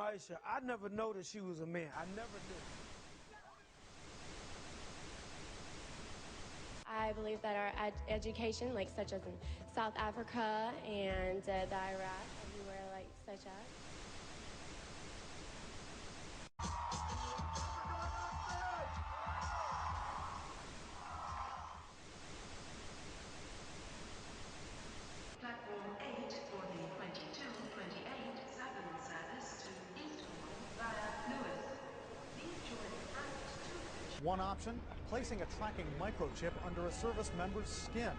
Aisha, I never noticed she was a man. I never did. I believe that our education, like such as in South Africa and the Iraq, everywhere like such as. Platform 8 for the 2228 Southern service to Eastbourne via Lewis. Please join the front 2 coach. One option, placing a tracking microchip under a service member's skin.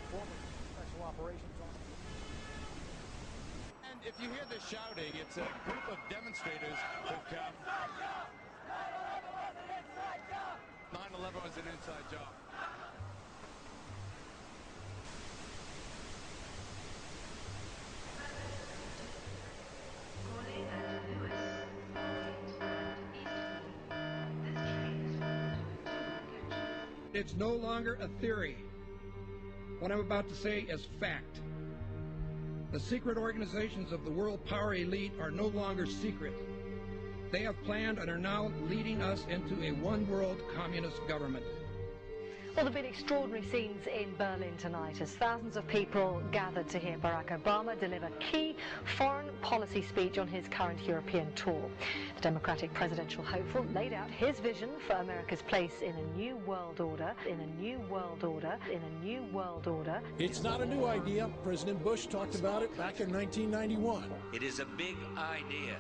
Former Special Operations Officer. And if you hear the shouting, it's a group of demonstrators who've come. 9/11 was an inside job. Calling at Lewis, Margate and Eastbourne. This train is full to 2 coaches. It's no longer a theory. What I'm about to say is fact. The secret organizations of the world power elite are no longer secret. They have planned and are now leading us into a one-world communist government. Well, there have been extraordinary scenes in Berlin tonight as thousands of people gathered to hear Barack Obama deliver key foreign policy speech on his current European tour. The Democratic presidential hopeful laid out his vision for America's place in a new world order, in a new world order, in a new world order. It's not a new idea. President Bush talked about it back in 1991. It is a big idea,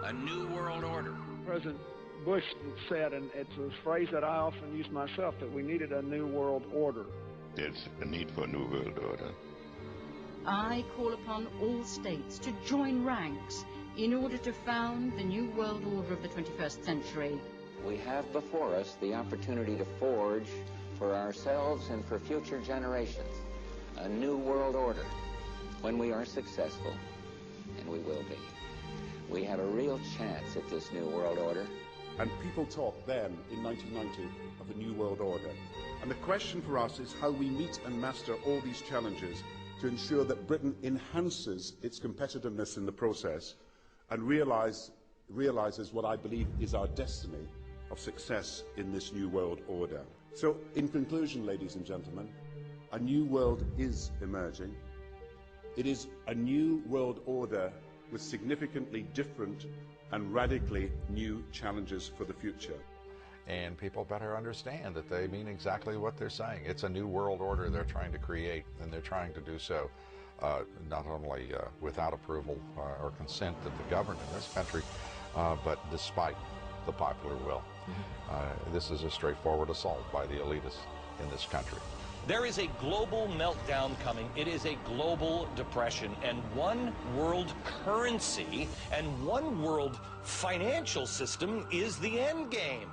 a new world order. President Bush said, and it's a phrase that I often use myself, that we needed a new world order. There's a need for a new world order. I call upon all states to join ranks in order to found the new world order of the 21st century. We have before us the opportunity to forge for ourselves and for future generations a new world order. When we are successful, and we will be, we have a real chance at this new world order. And people talked then, in 1990, of a new world order. And the question for us is how we meet and master all these challenges to ensure that Britain enhances its competitiveness in the process and realizes what I believe is our destiny of success in this new world order. So, in conclusion, ladies and gentlemen, a new world is emerging. It is a new world order with significantly different and radically new challenges for the future. And people better understand that they mean exactly what they're saying. It's a new world order they're trying to create, and they're trying to do so not only without approval or consent of the governed in this country, but despite the popular will. This is a straightforward assault by the elitists in this country. There is a global meltdown coming. It is a global depression, and one world currency and one world financial system is the end game.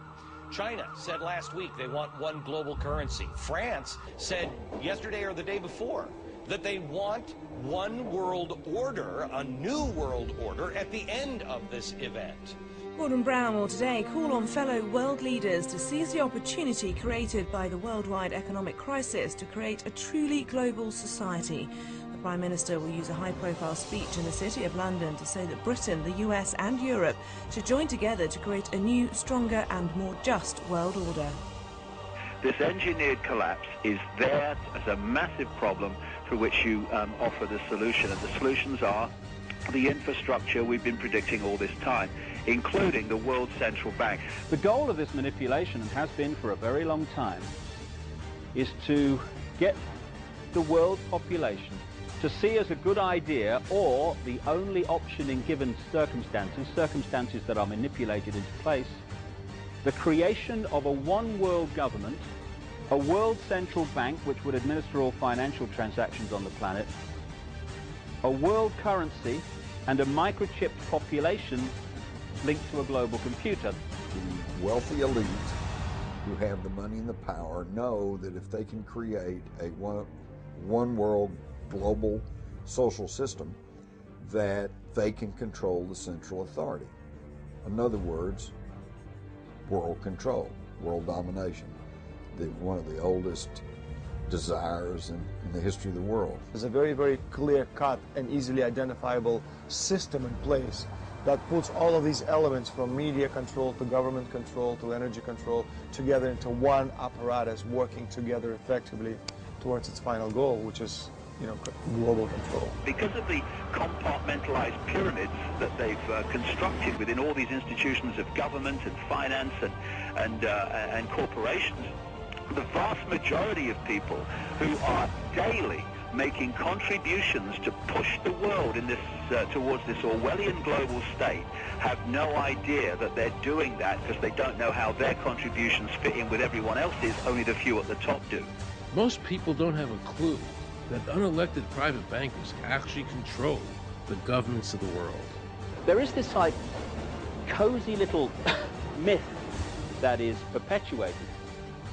China said last week they want one global currency. France said yesterday or the day before that they want one world order, a new world order, at the end of this event. Gordon Brown will today call on fellow world leaders to seize the opportunity created by the worldwide economic crisis to create a truly global society. The Prime Minister will use a high-profile speech in the City of London to say that Britain, the US and Europe should join together to create a new, stronger and more just world order. This engineered collapse is there as a massive problem for which you offer the solution, and the solutions are the infrastructure we've been predicting all this time, including the World Central Bank. The goal of this manipulation, and has been for a very long time, is to get the world population to see as a good idea, or the only option in given circumstances that are manipulated into place, the creation of a one-world government, a world central bank which would administer all financial transactions on the planet, a world currency, and a microchipped population linked to a global computer. The wealthy elite who have the money and the power know that if they can create a one world global social system, that they can control the central authority. In other words, world control, world domination, one of the oldest desires in the history of the world. There's a very, very clear-cut and easily identifiable system in place that puts all of these elements from media control to government control to energy control together into one apparatus working together effectively towards its final goal, which is, you know, global control. Because of the compartmentalized pyramids that they've constructed within all these institutions of government and finance and corporations, the vast majority of people who are daily making contributions to push the world in this towards this Orwellian global state have no idea that they're doing that, because they don't know how their contributions fit in with everyone else's. Only the few at the top do. Most people don't have a clue that unelected private bankers actually control the governments of the world. There is this like cozy little myth that is perpetuated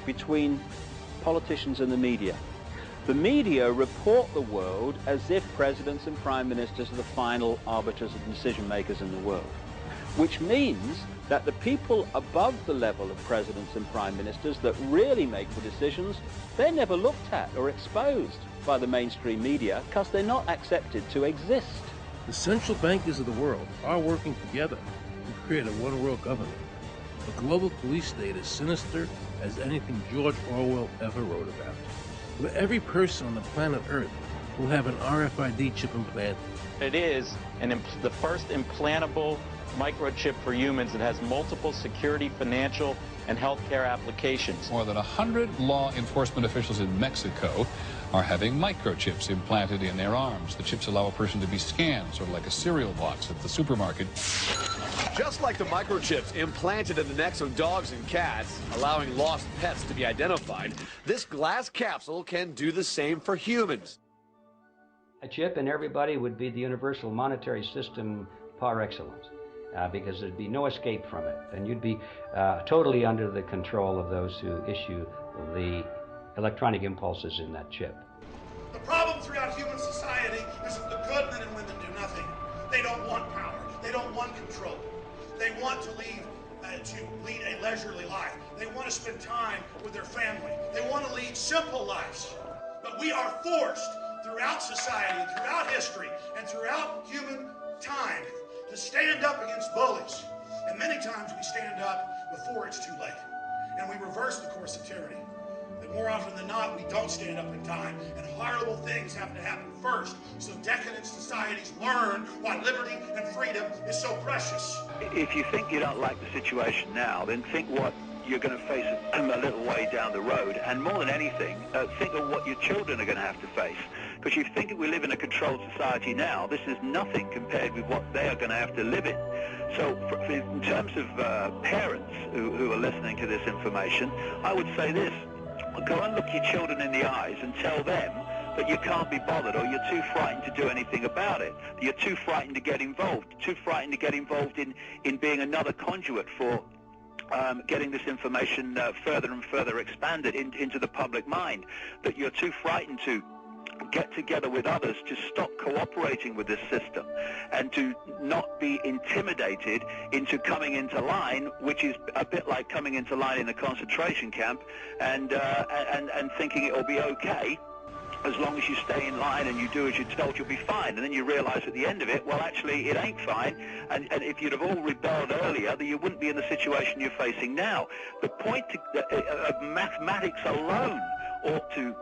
between politicians and the media. The media report the world as if presidents and prime ministers are the final arbiters and decision makers in the world, which means that the people above the level of presidents and prime ministers that really make the decisions, they're never looked at or exposed by the mainstream media because they're not accepted to exist. The central bankers of the world are working together to create a one-world government. A global police state as sinister as anything George Orwell ever wrote about, where every person on the planet Earth will have an RFID chip implanted. It is the first implantable microchip for humans that has multiple security, financial, and healthcare applications. More than 100 law enforcement officials in Mexico are having microchips implanted in their arms. The chips allow a person to be scanned, sort of like a cereal box at the supermarket. Just like the microchips implanted in the necks of dogs and cats, allowing lost pets to be identified, this glass capsule can do the same for humans. A chip in everybody would be the universal monetary system par excellence, because there'd be no escape from it, and you'd be totally under the control of those who issue the electronic impulses in that chip. The problem throughout human society is that the good men and women do nothing. They don't want power. They don't want control. They want to lead a leisurely life. They want to spend time with their family. They want to lead simple lives. But we are forced throughout society, and throughout history, and throughout human time to stand up against bullies. And many times we stand up before it's too late. And we reverse the course of tyranny. But more often than not, we don't stand up in time, and horrible things have to happen first, so decadent societies learn why liberty and freedom is so precious. If you think you don't like the situation now, then think what you're going to face a little way down the road, and more than anything, think of what your children are going to have to face. Because you think we live in a controlled society now, this is nothing compared with what they are going to have to live in. So in terms of parents who are listening to this information, I would say this: go and look your children in the eyes and tell them that you can't be bothered, or you're too frightened to do anything about it. You're too frightened to get involved, too frightened to get involved in being another conduit for getting this information further and further expanded into the public mind, that you're too frightened to get together with others to stop cooperating with this system and to not be intimidated into coming into line, which is a bit like coming into line in a concentration camp and thinking it'll be okay. As long as you stay in line and you do as you're told, you'll be fine. And then you realize at the end of it, well, actually, it ain't fine. And if you'd have all rebelled earlier, then you wouldn't be in the situation you're facing now. The point of mathematics alone ought to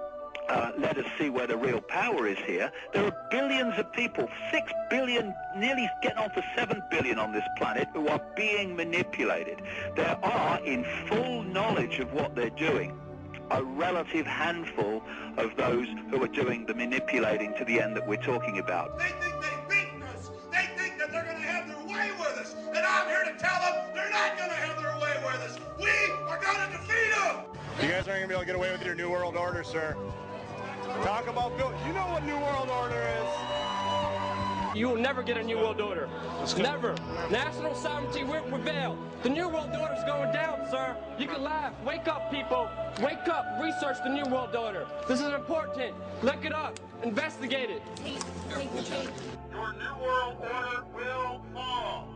let us see where the real power is here. There are billions of people, 6 billion, nearly getting on to 7 billion on this planet, who are being manipulated. There are, in full knowledge of what they're doing, a relative handful of those who are doing the manipulating to the end that we're talking about. They think they've beaten us. They think that they're going to have their way with us. And I'm here to tell them they're not going to have their way with us. We are going to defeat them. You guys aren't going to be able to get away with your New World Order, sir. Talk about Bill. You know what New World Order is. You will never get a New World Order. Never. National sovereignty will prevail. The New World Order is going down, sir. You can laugh. Wake up, people. Wake up. Research the New World Order. This is important. Look it up. Investigate it. Your New World Order will fall.